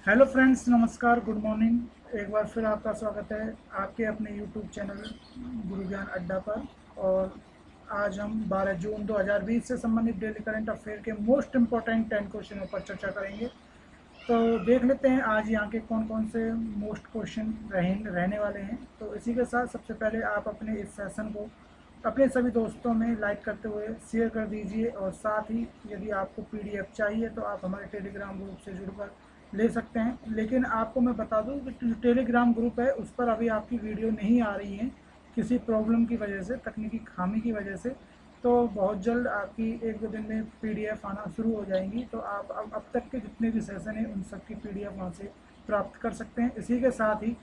Hello friends, नमस्कार, good morning. एक बार फिर आपका स्वागत है आपके अपने यूट्यूब चैनल गुरु ज्ञान अड्डा पर। और आज हम 12 जून 2020 से संबंधित डेली करंट अफेयर के मोस्ट इम्पोर्टेंट 10 क्वेश्चनों पर चर्चा करेंगे। तो देख लेते हैं आज यहाँ के कौन कौन से मोस्ट क्वेश्चन रहने वाले हैं। तो इसी के साथ सबसे पहले आप अपने इस सेशन को अपने सभी दोस्तों में लाइक करते हुए शेयर कर दीजिए। और साथ ही यदि आपको पीडीएफ चाहिए तो आप हमारे टेलीग्राम ग्रुप से जुड़कर ले सकते हैं। लेकिन आपको मैं बता दूं कि जो टेलीग्राम ग्रुप है उस पर अभी आपकी वीडियो नहीं आ रही है, किसी प्रॉब्लम की वजह से, तकनीकी खामी की वजह से। तो बहुत जल्द आपकी एक दो दिन में पीडीएफ आना शुरू हो जाएंगी। तो आप अब तक के जितने भी सेशन हैं उन सब की पीडीएफ वहाँ से प्राप्त कर सकते हैं। इसी के साथ ही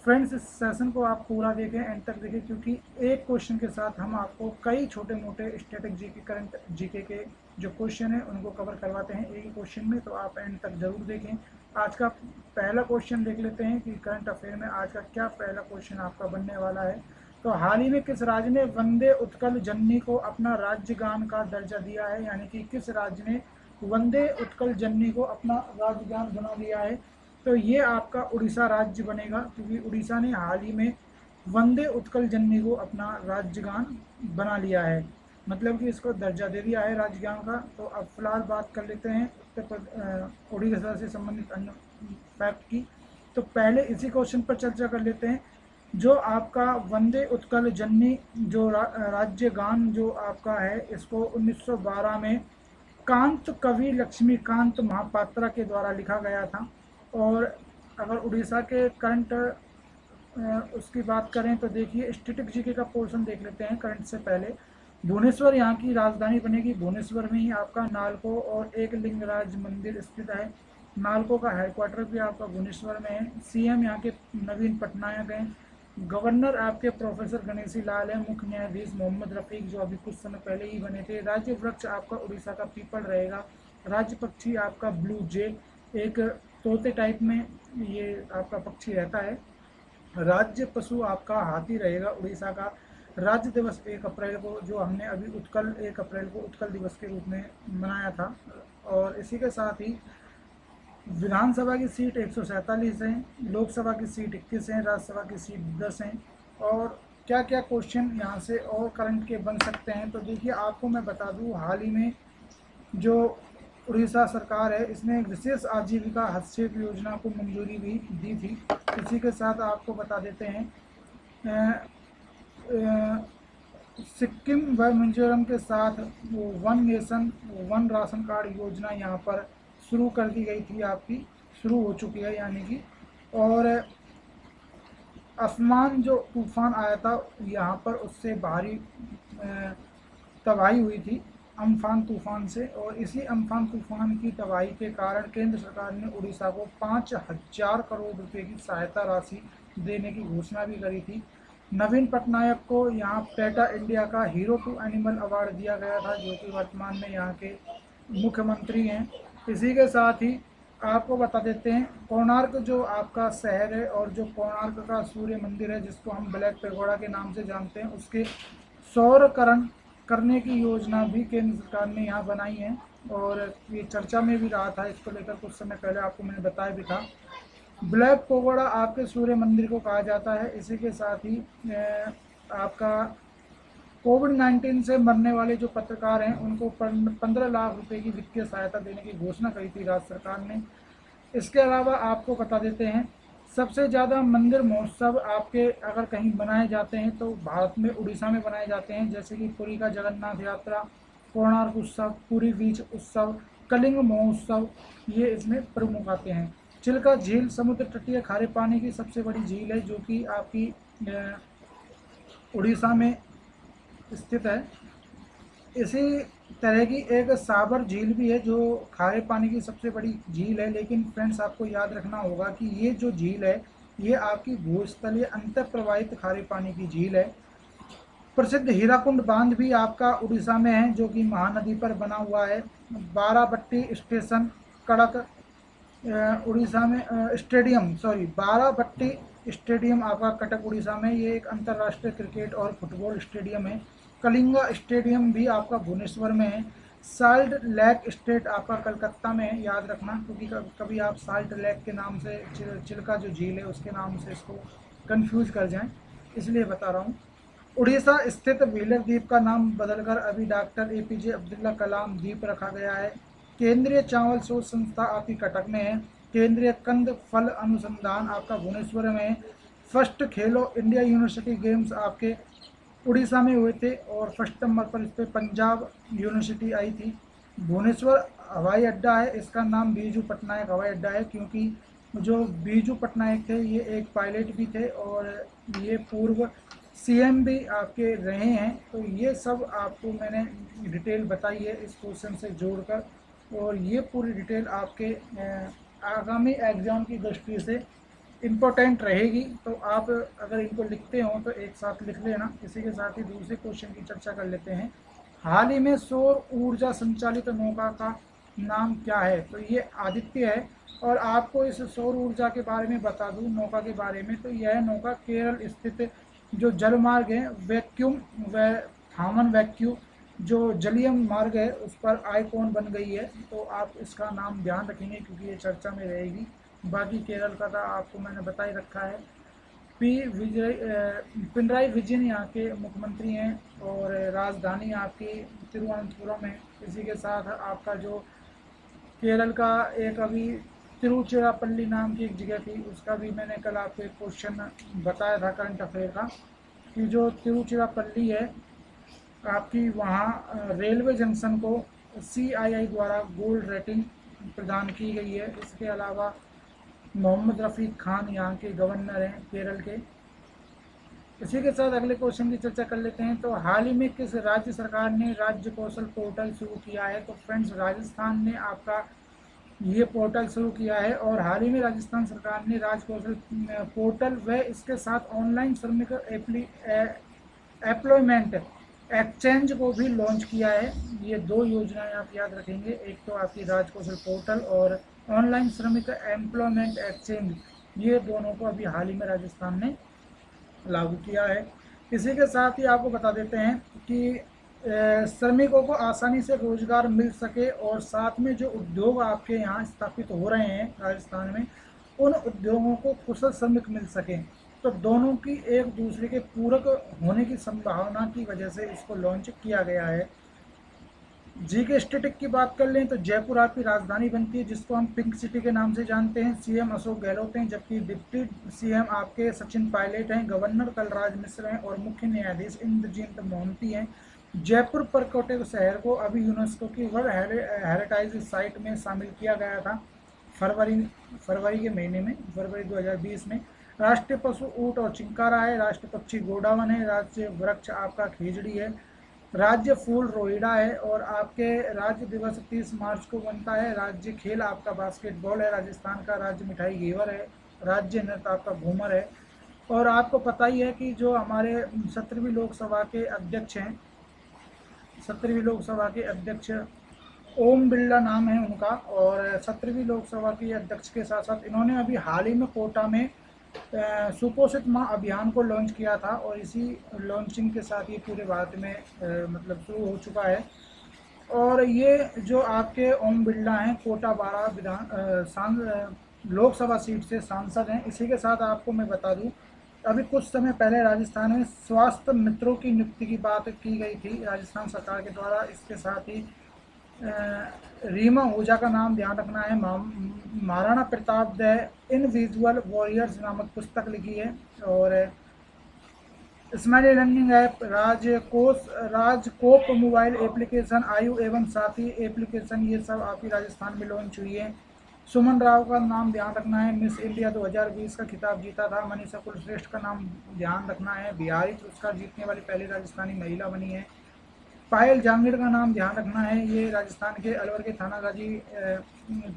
फ्रेंड्स, इस सेशन को आप पूरा देखें, एंड तक देखें, क्योंकि एक क्वेश्चन के साथ हम आपको कई छोटे मोटे स्टैटिक जीके, करंट जीके के जो क्वेश्चन है उनको कवर करवाते हैं एक ही क्वेश्चन में। तो आप एंड तक जरूर देखें। आज का पहला क्वेश्चन देख लेते हैं कि करंट अफेयर में आज का क्या पहला क्वेश्चन आपका बनने वाला है। तो हाल ही में किस राज्य ने वंदे उत्कल जननी को अपना राज्यगान का दर्जा दिया है, यानी कि किस राज्य ने वंदे उत्कल जननी को अपना राज्यगान बना लिया है। तो ये आपका उड़ीसा राज्य बनेगा, क्योंकि उड़ीसा ने हाल ही में वंदे उत्कल जननी को अपना राज्यगान बना लिया है, मतलब कि इसको दर्जा दे दिया है राज्यगान का। तो अब फिलहाल बात कर लेते हैं उड़ीसा से संबंधित अन्य फैक्ट की। तो पहले इसी क्वेश्चन पर चर्चा कर लेते हैं। जो आपका वंदे उत्कल जननी जो राज्यगान जो आपका है, इसको 1912 में कांत कवि लक्ष्मीकांत महापात्रा के द्वारा लिखा गया था। और अगर उड़ीसा के करंट उसकी बात करें तो देखिए, स्टैटिक जीके का पोर्शन देख लेते हैं करंट से पहले। भुवनेश्वर यहाँ की राजधानी बनेगी। भुवनेश्वर में ही आपका नालको और एक लिंगराज मंदिर स्थित है। नालको का हेडक्वार्टर भी आपका भुवनेश्वर में है। सीएम यहाँ के नवीन पटनायक हैं। गवर्नर आपके प्रोफेसर गणेशी लाल है। मुख्य न्यायाधीश मोहम्मद रफीक, जो अभी कुछ समय पहले ही बने थे। राज्य वृक्ष आपका उड़ीसा का पीपल रहेगा। राज्य पक्षी आपका ब्लू जे, एक तोते टाइप में ये आपका पक्षी रहता है। राज्य पशु आपका हाथी रहेगा उड़ीसा का। राज्य दिवस 1 अप्रैल को, जो हमने अभी 1 अप्रैल को उत्कल दिवस के रूप में मनाया था। और इसी के साथ ही विधानसभा की सीट 147 है, लोकसभा की सीट 21 है, राज्यसभा की सीट 10 है। और क्या क्या क्वेश्चन यहाँ से और करंट के बन सकते हैं, तो देखिए आपको मैं बता दूँ, हाल ही में जो उड़ीसा सरकार है इसने एक विशेष आजीविका हस्तक्षेप योजना को मंजूरी भी दी थी। इसी के साथ आपको बता देते हैं सिक्किम व मिजोरम के साथ वो one nation one ration card योजना यहाँ पर शुरू कर दी गई थी, आपकी शुरू हो चुकी है यानी कि। और आसमान जो तूफान आया था यहाँ पर, उससे भारी तबाही हुई थी अम्फान तूफान से। और इसी अम्फान तूफान की तबाही के कारण केंद्र सरकार ने उड़ीसा को 5,000 करोड़ रुपए की सहायता राशि देने की घोषणा भी करी थी। नवीन पटनायक को यहाँ पेटा इंडिया का हीरो टू एनिमल अवार्ड दिया गया था, जो कि वर्तमान में यहाँ के मुख्यमंत्री हैं। इसी के साथ ही आपको बता देते हैं, कोणार्क जो आपका शहर है और जो कोणार्क का सूर्य मंदिर है, जिसको हम ब्लैक पैगोडा के नाम से जानते हैं, उसके सौरकरण करने की योजना भी केंद्र सरकार ने यहाँ बनाई है। और ये चर्चा में भी रहा था, इसको लेकर कुछ समय पहले आपको मैंने बताया भी था। ब्लैक पैगोडा आपके सूर्य मंदिर को कहा जाता है। इसी के साथ ही आपका कोविड-19 से मरने वाले जो पत्रकार हैं उनको 15 लाख रुपए की वित्तीय सहायता देने की घोषणा करी थी राज्य सरकार ने। इसके अलावा आपको बता देते हैं, सबसे ज़्यादा मंदिर महोत्सव आपके अगर कहीं बनाए जाते हैं तो भारत में उड़ीसा में बनाए जाते हैं, जैसे कि पुरी का जगन्नाथ यात्रा, कोणार्क उत्सव, पुरी बीच उत्सव, कलिंग महोत्सव, ये इसमें प्रमुख आते हैं। चिल्का झील समुद्र तटीय खारे पानी की सबसे बड़ी झील है, जो कि आपकी उड़ीसा में स्थित है। इसी तरह की एक साबर झील भी है, जो खारे पानी की सबसे बड़ी झील है। लेकिन फ्रेंड्स, आपको याद रखना होगा कि ये जो झील है ये आपकी भूस्थलीय अंतर प्रवाहित खारे पानी की झील है। प्रसिद्ध हीराकुंड बांध भी आपका उड़ीसा में है, जो कि महानदी पर बना हुआ है। बाराबट्टी स्टेशन कड़क उड़ीसा में बाराबट्टी स्टेडियम आपका कटक उड़ीसा में, ये एक अंतर्राष्ट्रीय क्रिकेट और फुटबॉल स्टेडियम है। कलिंगा स्टेडियम भी आपका भुवनेश्वर में है। साल्ट लेक स्टेट आपका कलकत्ता में है, याद रखना, क्योंकि कभी आप साल्ट लेक के नाम से चिल्का जो झील है उसके नाम से इसको कंफ्यूज कर जाएं, इसलिए बता रहा हूँ। उड़ीसा स्थित व्हीलर द्वीप का नाम बदलकर अभी डॉक्टर एपीजे अब्दुल कलाम द्वीप रखा गया है। केंद्रीय चावल शोध संस्था आपकी कटक में है। केंद्रीय कंद फल अनुसंधान आपका भुवनेश्वर में है। फर्स्ट खेलो इंडिया यूनिवर्सिटी गेम्स आपके उड़ीसा में हुए थे और फर्स्ट नंबर पर इस पर पंजाब यूनिवर्सिटी आई थी। भुवनेश्वर हवाई अड्डा है, इसका नाम बीजू पटनायक हवाई अड्डा है, क्योंकि जो बीजू पटनायक थे ये एक पायलट भी थे और ये पूर्व सीएम भी आपके रहे हैं। तो ये सब आपको मैंने डिटेल बताई है इस क्वेश्चन से जोड़कर, और ये पूरी डिटेल आपके आगामी एग्ज़ाम की दृष्टि से इम्पोर्टेंट रहेगी। तो आप अगर इनको लिखते हो तो एक साथ लिख लेना। इसी के साथ ही दूसरे क्वेश्चन की चर्चा कर लेते हैं। हाल ही में सौर ऊर्जा संचालित नौका का नाम क्या है? तो ये आदित्य है। और आपको इस सौर ऊर्जा के बारे में बता दूं, नौका के बारे में, तो यह नौका केरल स्थित जो जलमार्ग है वैक्यूम व थामन वैक्यू जो जलीय मार्ग है उस पर आइकॉन बन गई है। तो आप इसका नाम ध्यान रखेंगे क्योंकि ये चर्चा में रहेगी। बाकी केरल का था आपको मैंने बता ही रखा है। पिनराई विजयन यहाँ के मुख्यमंत्री हैं और राजधानी आपकी तिरुवनंतपुरम है। इसी के साथ आपका जो केरल का एक अभी तिरुचिरापल्ली नाम की एक जगह थी, उसका भी मैंने कल आपको एक क्वेश्चन बताया था करंट अफेयर का, कि जो तिरुचिरापल्ली है आपकी वहाँ रेलवे जंक्शन को CII द्वारा गोल्ड रेटिंग प्रदान की गई है। इसके अलावा मोहम्मद रफ़ीक खान यहाँ के गवर्नर हैं केरल के। इसी के साथ अगले क्वेश्चन की चर्चा कर लेते हैं। तो हाल ही में किस राज्य सरकार ने राज्य कौशल पोर्टल शुरू किया है? तो फ्रेंड्स, राजस्थान ने आपका ये पोर्टल शुरू किया है और हाल ही में राजस्थान सरकार ने राज्य कौशल पोर्टल व इसके साथ ऑनलाइन श्रमिक एम्प्लॉयमेंट एक्सचेंज को भी लॉन्च किया है। ये दो योजनाएं आप याद रखेंगे, एक तो आपकी राज्य कौशल पोर्टल और ऑनलाइन श्रमिक एम्प्लॉयमेंट एक्सचेंज, ये दोनों को अभी हाल ही में राजस्थान ने लागू किया है। इसी के साथ ही आपको बता देते हैं कि श्रमिकों को आसानी से रोजगार मिल सके और साथ में जो उद्योग आपके यहाँ स्थापित हो रहे हैं राजस्थान में, उन उद्योगों को कुशल श्रमिक मिल सके। तो दोनों की एक दूसरे के पूरक होने की संभावना की वजह से इसको लॉन्च किया गया है। जी के स्टेटिक की बात कर लें तो जयपुर आपकी राजधानी बनती है, जिसको हम पिंक सिटी के नाम से जानते हैं। CM अशोक गहलोत हैं, जबकि डिप्टी CM आपके सचिन पायलट हैं, गवर्नर कलराज मिश्र हैं और मुख्य न्यायाधीश इंद्रजीत मोहंती हैं। जयपुर परकोटे शहर को अभी यूनेस्को की वर्ल्ड हेरिटेज साइट में शामिल किया गया था फरवरी के महीने में, फरवरी 2020 में। राष्ट्रीय पशु ऊँट और चिंकारा है। राष्ट्रीय पक्षी गोडावन है। राज्य वृक्ष आपका खीजड़ी है। राज्य फूल रोहिड़ा है। और आपके राज्य दिवस 30 मार्च को बनता है। राज्य खेल आपका बास्केटबॉल है। राजस्थान का राज्य मिठाई घेवर है। राज्य नृत्य आपका घूमर है। और आपको पता ही है कि जो हमारे 17वीं लोकसभा के अध्यक्ष हैं, 17वीं लोकसभा के अध्यक्ष ओम बिरला नाम है उनका, और 17वीं लोकसभा के अध्यक्ष के साथ साथ इन्होंने अभी हाल ही में कोटा में सुपोषित माँ अभियान को लॉन्च किया था और इसी लॉन्चिंग के साथ ये पूरे भारत में मतलब शुरू हो चुका है। और ये जो आपके ओम बिरला हैं कोटा 12 लोकसभा सीट से सांसद हैं। इसी के साथ आपको मैं बता दूं, अभी कुछ समय पहले राजस्थान में स्वास्थ्य मित्रों की नियुक्ति की बात की गई थी राजस्थान सरकार के द्वारा। इसके साथ ही रीमा ओझा का नाम ध्यान रखना है। महाराणा प्रताप द इनविजुअल वॉरियर्स नामक पुस्तक लिखी है। और smiley learning app, RajCop mobile application, आयु एवं साथी एप्लीकेशन, ये सब आपकी राजस्थान में लॉन्च हुई है। सुमन राव का नाम ध्यान रखना है, मिस इंडिया 2020 का खिताब जीता था। मनीषा कुलश्रेष्ठ का नाम ध्यान रखना है, बिहारी पुरस्कार जीतने वाली पहली राजस्थानी महिला बनी है। पायल जांगिड़ का नाम ध्यान रखना है, ये राजस्थान के अलवर के थानागाजी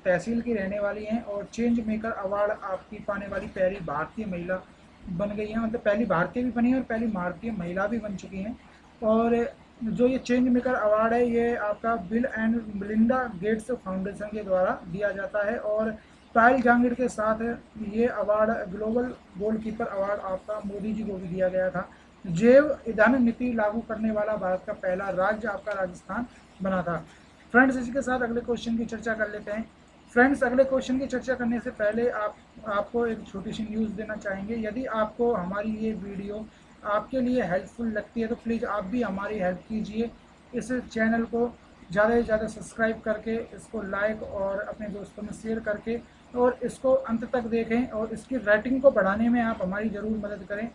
तहसील की रहने वाली हैं और चेंज मेकर अवार्ड आपकी पाने वाली पहली भारतीय महिला बन गई हैं। मतलब पहली भारतीय भी बनी है और पहली भारतीय महिला भी बन चुकी हैं। और जो ये चेंज मेकर अवार्ड है ये आपका bill and Melinda Gates foundation के द्वारा दिया जाता है। और पायल जांगिड़ के साथ ये अवार्ड ग्लोबल गोलकीपर अवार्ड आपका मोदी जी को भी दिया गया था। जैव ईंधन नीति लागू करने वाला भारत का पहला राज्य आपका राजस्थान बना था। फ्रेंड्स इसी के साथ अगले क्वेश्चन की चर्चा कर लेते हैं। फ्रेंड्स अगले क्वेश्चन की चर्चा करने से पहले आपको एक छोटी सी न्यूज़ देना चाहेंगे। यदि आपको हमारी ये वीडियो आपके लिए हेल्पफुल लगती है तो प्लीज़ आप भी हमारी हेल्प कीजिए। इस चैनल को ज़्यादा से ज़्यादा सब्सक्राइब करके, इसको लाइक और अपने दोस्तों में शेयर करके, और इसको अंत तक देखें, और इसकी रेटिंग को बढ़ाने में आप हमारी ज़रूर मदद करें,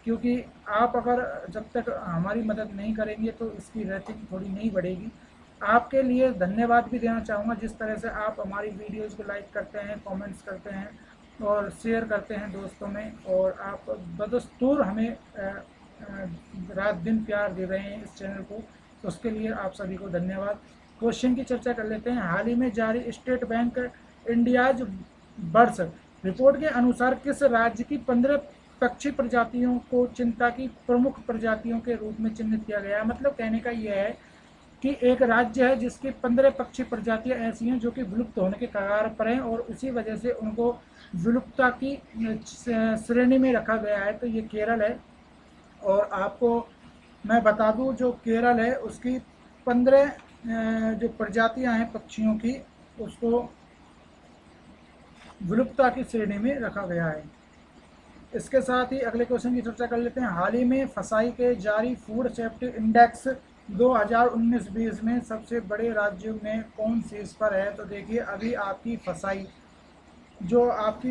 क्योंकि आप अगर जब तक हमारी मदद नहीं करेंगे तो इसकी रेटिंग थोड़ी नहीं बढ़ेगी। आपके लिए धन्यवाद भी देना चाहूँगा, जिस तरह से आप हमारी वीडियोज़ को लाइक करते हैं, कमेंट्स करते हैं और शेयर करते हैं दोस्तों में, और आप बदस्तूर हमें रात दिन प्यार दे रहे हैं इस चैनल को, तो उसके लिए आप सभी को धन्यवाद। क्वेश्चन की चर्चा कर लेते हैं। हाल ही में जारी state bank India's birds report के अनुसार किस राज्य की 15 पक्षी प्रजातियों को चिंता की प्रमुख प्रजातियों के रूप में चिन्हित किया गया है? मतलब कहने का यह है कि एक राज्य है जिसकी 15 पक्षी प्रजातियां ऐसी हैं जो कि विलुप्त होने के कगार पर हैं, और उसी वजह से उनको विलुप्तता की श्रेणी में रखा गया है, तो ये केरल है। और आपको मैं बता दूं, जो केरल है उसकी 15 जो प्रजातियां हैं पक्षियों की, उसको विलुप्तता की श्रेणी में रखा गया है। इसके साथ ही अगले क्वेश्चन की चर्चा कर लेते हैं। हाल ही में फसाई के जारी फूड सेफ्टी इंडेक्स 2019-20 में सबसे बड़े राज्यों में कौन शीर्ष पर है? तो देखिए, अभी आपकी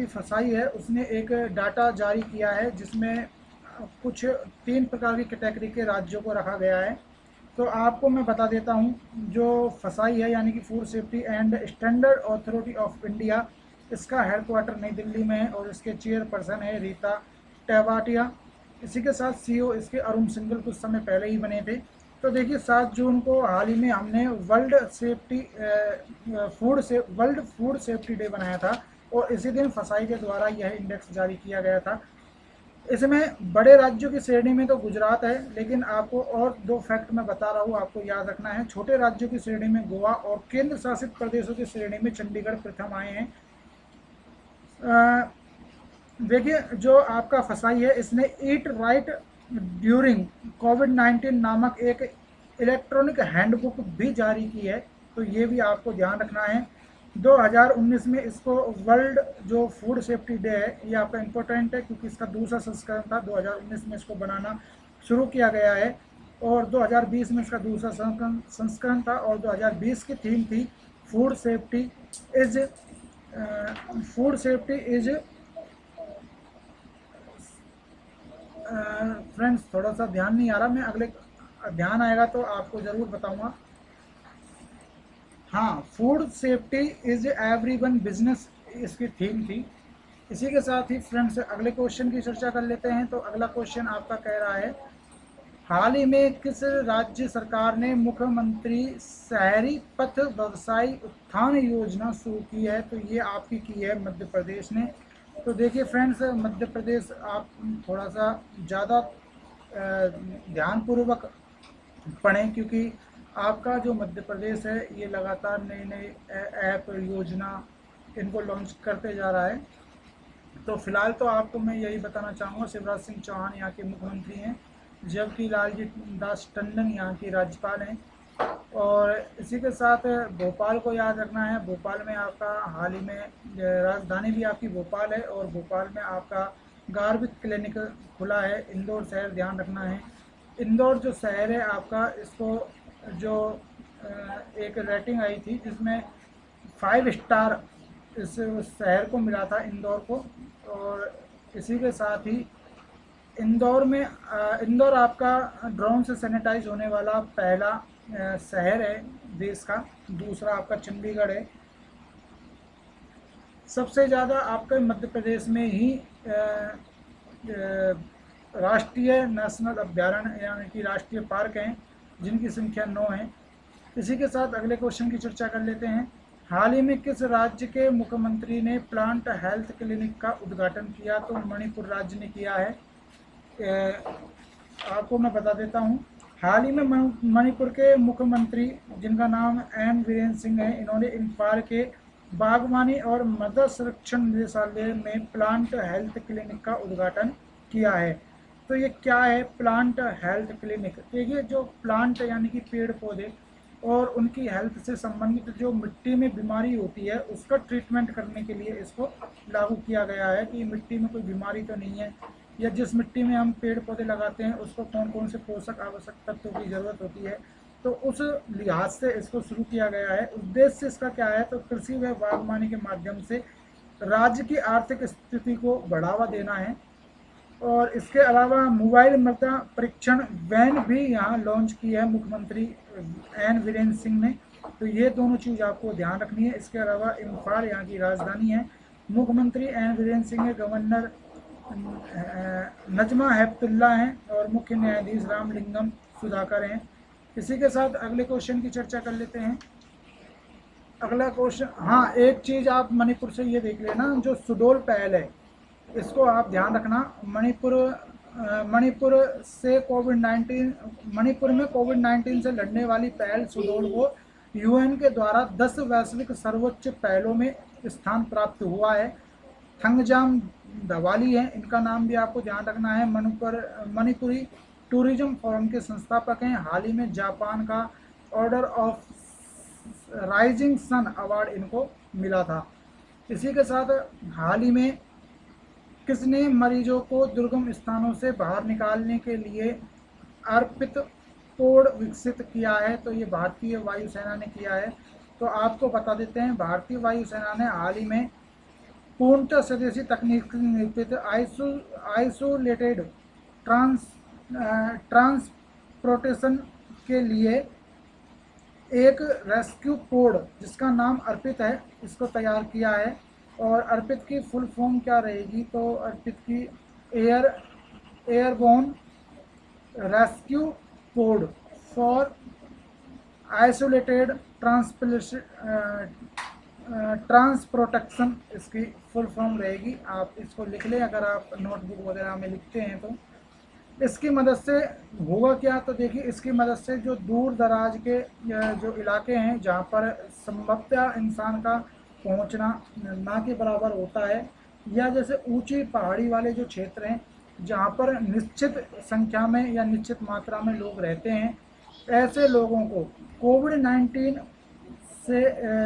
फसाई है उसने एक डाटा जारी किया है जिसमें कुछ 3 प्रकार की कैटेगरी के राज्यों को रखा गया है। तो आपको मैं बता देता हूं, जो फसाई है यानी कि food safety and standard authority of India, इसका हेडक्वार्टर नई दिल्ली में है और इसके चेयरपर्सन है रीता टेवाटिया। इसी के साथ सीईओ इसके अरुण सिंघल कुछ समय पहले ही बने थे। तो देखिए, 7 जून को हाल ही में हमने वर्ल्ड फूड सेफ्टी डे बनाया था, और इसी दिन फसाई के द्वारा यह इंडेक्स जारी किया गया था। इसमें बड़े राज्यों की श्रेणी में तो गुजरात है, लेकिन आपको और 2 फैक्ट मैं बता रहा हूँ, आपको याद रखना है। छोटे राज्यों की श्रेणी में गोवा और केंद्र शासित प्रदेशों की श्रेणी में चंडीगढ़ प्रथम आए हैं। देखिए, जो आपका फसाई है इसने ईट राइट ड्यूरिंग कोविड-19 नामक एक इलेक्ट्रॉनिक हैंडबुक भी जारी की है, तो ये भी आपको ध्यान रखना है। 2019 में इसको वर्ल्ड जो फूड सेफ्टी डे है, ये आपका इम्पोर्टेंट है क्योंकि इसका दूसरा संस्करण था। 2019 में इसको बनाना शुरू किया गया है, और 2020 में इसका दूसरा संस्करण था, और 2020 की थीम थी फूड सेफ्टी इज फ्रेंड्स, थोड़ा सा ध्यान नहीं आ रहा, मैं अगले ध्यान आएगा तो आपको ज़रूर बताऊंगा। हाँ, food safety is everyone business इसकी थीम थी। इसी के साथ ही फ्रेंड्स अगले क्वेश्चन की चर्चा कर लेते हैं। तो अगला क्वेश्चन आपका कह रहा है, हाल ही में किस राज्य सरकार ने मुख्यमंत्री शहरी पथ व्यवसायी उत्थान योजना शुरू की है? तो ये आपकी की है मध्य प्रदेश ने। तो देखिए फ्रेंड्स, मध्य प्रदेश आप थोड़ा सा ज़्यादा ध्यानपूर्वक पढ़ें, क्योंकि आपका जो मध्य प्रदेश है ये लगातार नए नए ऐप योजना इनको लॉन्च करते जा रहा है। तो फिलहाल तो आपको मैं यही बताना चाहूँगा, शिवराज सिंह चौहान यहाँ के मुख्यमंत्री हैं, जबकि लालजी दास टंडन यहाँ की राज्यपाल हैं। और इसी के साथ भोपाल को याद रखना है। भोपाल में आपका हाल ही में राजधानी भी आपकी भोपाल है, और भोपाल में आपका गार्बिक क्लिनिक खुला है। इंदौर शहर ध्यान रखना है। इंदौर जो शहर है आपका, इसको जो एक रेटिंग आई थी जिसमें 5 स्टार इस शहर को मिला था इंदौर को। और इसी के साथ ही इंदौर आपका ड्रोन से सैनिटाइज होने वाला पहला शहर है देश का। दूसरा आपका चंडीगढ़ है। सबसे ज़्यादा आपके मध्य प्रदेश में ही राष्ट्रीय नेशनल अभ्यारण्य यानी कि राष्ट्रीय पार्क हैं, जिनकी संख्या 9 है। इसी के साथ अगले क्वेश्चन की चर्चा कर लेते हैं। हाल ही में किस राज्य के मुख्यमंत्री ने प्लांट हेल्थ क्लिनिक का उद्घाटन किया? तो मणिपुर राज्य ने किया है। आपको मैं बता देता हूं, हाल ही में मणिपुर के मुख्यमंत्री, जिनका नाम एन वीरेंद्र सिंह है, इन्होंने इम्फाल के बागवानी और मृदा संरक्षण निदेशालय में प्लांट हेल्थ क्लिनिक का उद्घाटन किया है। तो ये क्या है प्लांट हेल्थ क्लिनिक? देखिए, जो प्लांट यानी कि पेड़ पौधे, और उनकी हेल्थ से संबंधित जो मिट्टी में बीमारी होती है उसका ट्रीटमेंट करने के लिए इसको लागू किया गया है कि मिट्टी में कोई बीमारी तो नहीं है, या जिस मिट्टी में हम पेड़ पौधे लगाते हैं उसको कौन कौन से पोषक आवश्यक तत्वों की ज़रूरत होती है, तो उस लिहाज से इसको शुरू किया गया है। उद्देश्य इसका क्या है, तो कृषि व बागवानी के माध्यम से राज्य की आर्थिक स्थिति को बढ़ावा देना है। और इसके अलावा मोबाइल मृदा परीक्षण वैन भी यहाँ लॉन्च की है मुख्यमंत्री एन वीरेंद्र सिंह ने, तो ये दोनों चीज़ आपको ध्यान रखनी है। इसके अलावा इम्फाल यहाँ की राजधानी है। मुख्यमंत्री एन वीरेंद्र सिंह है, गवर्नर नजमा हेपतुल्ला हैं और मुख्य न्यायाधीश रामलिंगम सुधाकर हैं। इसी के साथ अगले क्वेश्चन की चर्चा कर लेते हैं। अगला क्वेश्चन, हाँ एक चीज़ आप मणिपुर से ये देख लेना, जो सुडोल पहल है इसको आप ध्यान रखना। मणिपुर से मणिपुर में कोविड-19 से लड़ने वाली पहल सुडोल को यूएन के द्वारा 10 वैश्विक सर्वोच्च पहलों में स्थान प्राप्त हुआ है। थंगजाम दवाली है, इनका नाम भी आपको ध्यान रखना है। मणिपुरी टूरिज्म फोरम के संस्थापक हैं। हाल ही में जापान का order of rising sun award इनको मिला था। इसी के साथ हाल ही में किसने मरीजों को दुर्गम स्थानों से बाहर निकालने के लिए अर्पित कोड विकसित किया है, तो ये भारतीय वायुसेना ने किया है। तो आपको बता देते हैं, भारतीय वायुसेना ने हाल ही में पूर्णतः स्वदेशी तकनीक निरूपित आइसोलेटेड ट्रांसपोर्टेशन के लिए एक रेस्क्यू पोड जिसका नाम अर्पित है इसको तैयार किया है। और अर्पित की फुल फॉर्म क्या रहेगी, तो अर्पित की airborne rescue pod for isolated transportation इसकी फुल फॉर्म रहेगी। आप इसको लिख लें अगर आप नोटबुक वगैरह में लिखते हैं तो। इसकी मदद से होगा क्या, तो देखिए इसकी मदद से जो दूर दराज के जो इलाके हैं जहाँ पर संभवतः इंसान का पहुँचना ना के बराबर होता है, या जैसे ऊंची पहाड़ी वाले जो क्षेत्र हैं जहाँ पर निश्चित संख्या में या निश्चित मात्रा में लोग रहते हैं, ऐसे लोगों को कोविड-19 से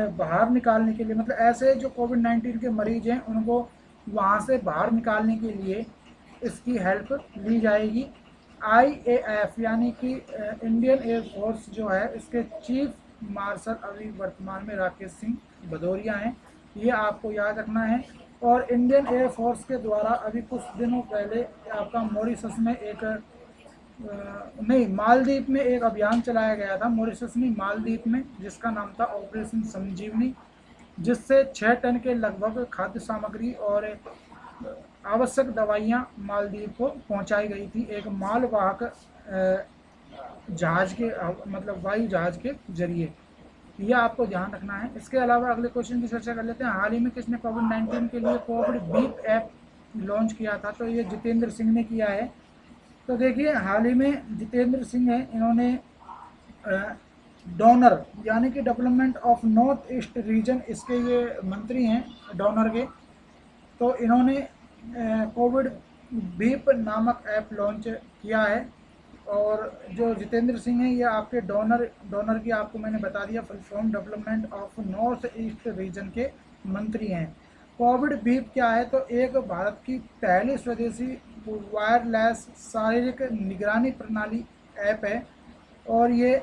बाहर निकालने के लिए, मतलब ऐसे जो कोविड-19 के मरीज हैं उनको वहाँ से बाहर निकालने के लिए इसकी हेल्प ली जाएगी। IAF यानी कि इंडियन एयरफोर्स जो है, इसके चीफ मार्शल अभी वर्तमान में राकेश सिंह भदौरिया हैं, ये आपको याद रखना है। और इंडियन एयरफोर्स के द्वारा अभी कुछ दिनों पहले आपका मॉरिशस में मालदीव में एक अभियान चलाया गया था, मॉरिशस नहीं मालदीव में, जिसका नाम था ऑपरेशन संजीवनी, जिससे 6 टन के लगभग खाद्य सामग्री और आवश्यक दवाइयाँ मालदीव को पहुंचाई गई थी एक मालवाहक जहाज के, मतलब वायु जहाज के जरिए। यह आपको ध्यान रखना है। इसके अलावा अगले क्वेश्चन की चर्चा कर लेते हैं। हाल ही में किसने कोविड-19 के लिए कोविड बीप ऐप लॉन्च किया था, तो ये जितेंद्र सिंह ने किया है। तो देखिए हाल ही में जितेंद्र सिंह है, इन्होंने डोनर यानी कि development of north east region, इसके ये मंत्री हैं डोनर के, तो इन्होंने कोविड बीप नामक ऐप लॉन्च किया है। और जो जितेंद्र सिंह है ये आपके डोनर की आपको मैंने बता दिया full form, development of north east region के मंत्री हैं। कोविड बीप क्या है, तो एक भारत की पहली स्वदेशी वायरलेस शारीरिक निगरानी प्रणाली ऐप है, और ये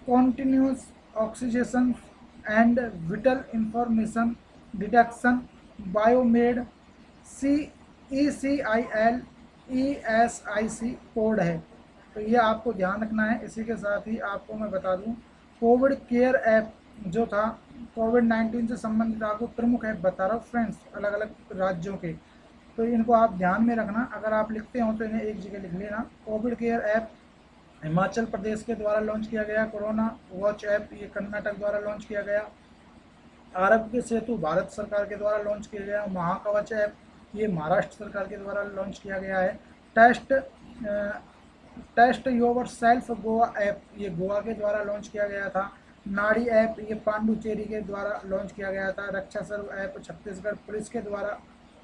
continuous oxygen and vital information detection biomed ECIL ESIC code है, तो ये आपको ध्यान रखना है। इसी के साथ ही आपको मैं बता दूं, कोविड केयर ऐप जो था कोविड-19 से संबंधित आपको प्रमुख ऐप बता रहा हूँ फ्रेंड्स, अलग अलग राज्यों के, तो इनको आप ध्यान में रखना। अगर आप लिखते हो तो इन्हें एक जगह लिख लेना। Covid care app Himachal Pradesh के द्वारा लॉन्च किया गया। कोरोना वॉच ऐप ये कर्नाटक द्वारा लॉन्च किया गया। आरोग्य सेतु भारत सरकार के द्वारा लॉन्च किया गया। महाकवच ऐप ये महाराष्ट्र सरकार के द्वारा लॉन्च किया गया है। Test yourself Goa app ये गोवा के द्वारा लॉन्च किया गया था। नाड़ी ऐप ये पांडुचेरी के द्वारा लॉन्च किया गया था। रक्षा सर्व ऐप छत्तीसगढ़ पुलिस के द्वारा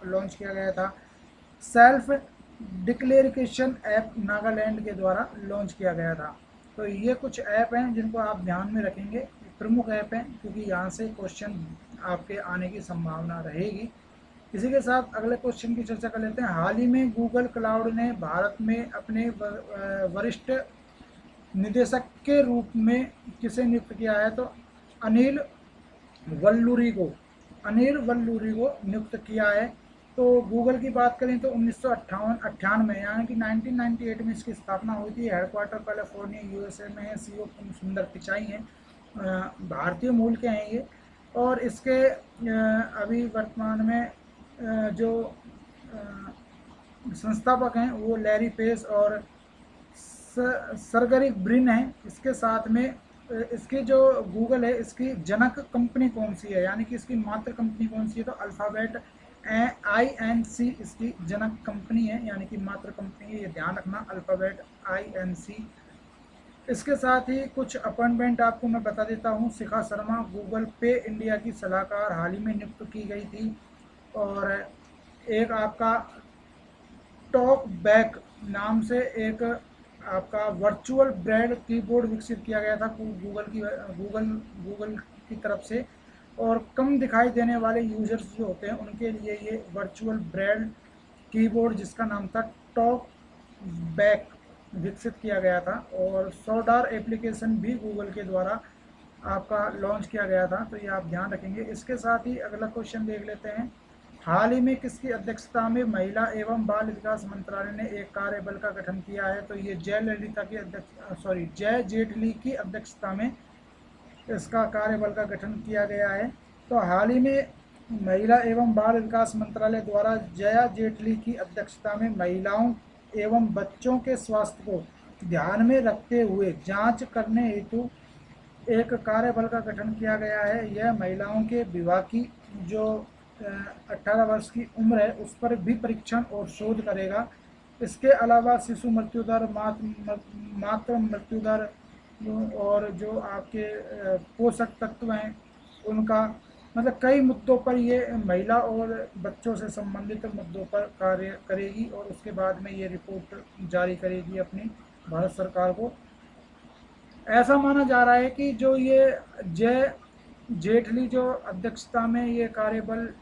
लॉन्च किया गया था। सेल्फ डिक्लेरेशन ऐप नागालैंड के द्वारा लॉन्च किया गया था। तो ये कुछ ऐप हैं जिनको आप ध्यान में रखेंगे, प्रमुख ऐप हैं, क्योंकि यहाँ से क्वेश्चन आपके आने की संभावना रहेगी। इसी के साथ अगले क्वेश्चन की चर्चा कर लेते हैं। हाल ही में गूगल क्लाउड ने भारत में अपने वरिष्ठ निदेशक के रूप में किसे नियुक्त किया है? तो अनिल वल्लूरी को नियुक्त किया है। तो गूगल की बात करें तो 1998 यानी कि 1998 में इसकी स्थापना हुई थी। हेडक्वार्टर कैलिफोर्निया यूएसए में है। सीईओ सुंदर पिचाई हैं, भारतीय मूल के हैं ये। और इसके अभी वर्तमान में जो संस्थापक हैं वो लैरी पेज और सरगरी ब्रिन है। इसके साथ में इसकी जो गूगल है इसकी जनक कंपनी कौन सी है, यानी कि इसकी मात्र कंपनी कौन सी है? तो अल्फ़ाबेट INC इसकी जनक कंपनी है, यानी कि मात्र कंपनी है, ये ध्यान रखना, अल्फ़ाबेट INC। इसके साथ ही कुछ अपॉइंटमेंट आपको मैं बता देता हूँ। शिखा शर्मा गूगल पे इंडिया की सलाहकार हाल ही में नियुक्त की गई थी। और एक आपका टॉक बैक नाम से एक आपका वर्चुअल ब्रेड कीबोर्ड विकसित किया गया था गूगल की तरफ से। और कम दिखाई देने वाले यूजर्स जो होते हैं उनके लिए ये वर्चुअल ब्रेड कीबोर्ड जिसका नाम था टॉक बैक विकसित किया गया था। और सौडार एप्लीकेशन भी गूगल के द्वारा आपका लॉन्च किया गया था, तो ये आप ध्यान रखेंगे। इसके साथ ही अगला क्वेश्चन देख लेते हैं। हाल ही में किसकी अध्यक्षता में महिला एवं बाल विकास मंत्रालय ने एक कार्यबल का गठन किया है? तो ये जय जेटली की अध्यक्षता में इसका कार्यबल का गठन किया गया है। तो हाल ही में महिला एवं बाल विकास मंत्रालय द्वारा जया जेटली की अध्यक्षता में महिलाओं एवं बच्चों के स्वास्थ्य को ध्यान में रखते हुए जांच करने हेतु एक कार्यबल का गठन किया गया है। यह महिलाओं के विवाह की जो 18 वर्ष की उम्र है उस पर भी परीक्षण और शोध करेगा। इसके अलावा शिशु मृत्यु दर, मातृ मृत्यु दर और जो आपके पोषक तत्व हैं उनका, मतलब कई मुद्दों पर ये महिला और बच्चों से संबंधित मुद्दों पर कार्य करेगी और उसके बाद में ये रिपोर्ट जारी करेगी अपनी भारत सरकार को। ऐसा माना जा रहा है कि जो ये जय जेटली जो अध्यक्षता में ये कार्यबल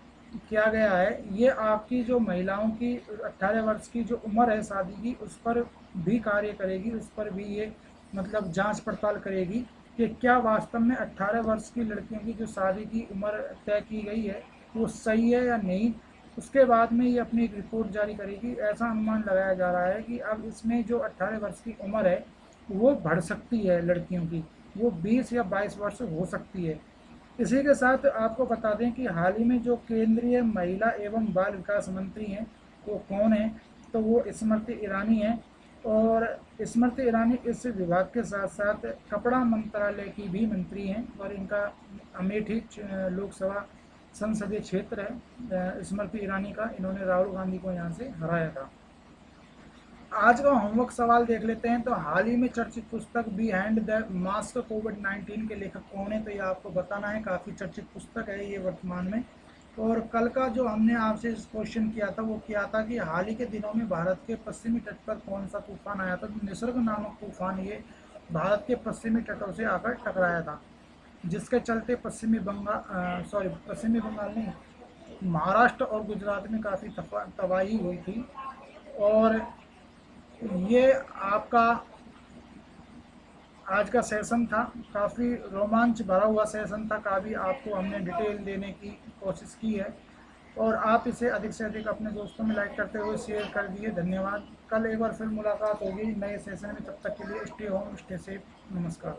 किया गया है, ये आपकी जो महिलाओं की 18 वर्ष की जो उम्र है शादी की उस पर भी कार्य करेगी, उस पर भी ये मतलब जांच पड़ताल करेगी कि क्या वास्तव में 18 वर्ष की लड़कियों की जो शादी की उम्र तय की गई है वो सही है या नहीं। उसके बाद में ये अपनी एक रिपोर्ट जारी करेगी। ऐसा अनुमान लगाया जा रहा है कि अब इसमें जो 18 वर्ष की उम्र है वो बढ़ सकती है लड़कियों की, वो 20 या 22 वर्ष हो सकती है। इसी के साथ आपको बता दें कि हाल ही में जो केंद्रीय महिला एवं बाल विकास मंत्री हैं वो कौन है? तो वो स्मृति ईरानी हैं। और स्मृति ईरानी इस विभाग के साथ साथ कपड़ा मंत्रालय की भी मंत्री हैं और इनका अमेठी लोकसभा संसदीय क्षेत्र है स्मृति ईरानी का। इन्होंने राहुल गांधी को यहाँ से हराया था। आज का होमवर्क सवाल देख लेते हैं। तो हाल ही में चर्चित पुस्तक बिहाइंड द मास्क कोविड-19 के लेखक कौन है? तो ये आपको बताना है। काफ़ी चर्चित पुस्तक है ये वर्तमान में। और कल का जो हमने आपसे क्वेश्चन किया था वो किया था कि हाल ही के दिनों में भारत के पश्चिमी तट पर कौन सा तूफान आया था? तो निसर्ग नामक तूफान ये भारत के पश्चिमी तटों से आकर टकराया था, जिसके चलते पश्चिमी बंगाल नहीं, महाराष्ट्र और गुजरात में काफ़ी तबाही हुई थी। और ये आपका आज का सेशन था, काफ़ी रोमांच भरा हुआ सेशन था, काफ़ी आपको हमने डिटेल देने की कोशिश की है। और आप इसे अधिक से अधिक अपने दोस्तों में लाइक करते हुए शेयर कर दिए। धन्यवाद। कल एक बार फिर मुलाकात होगी नए सेशन में, तब तक के लिए स्टे होम स्टे सेफ। नमस्कार।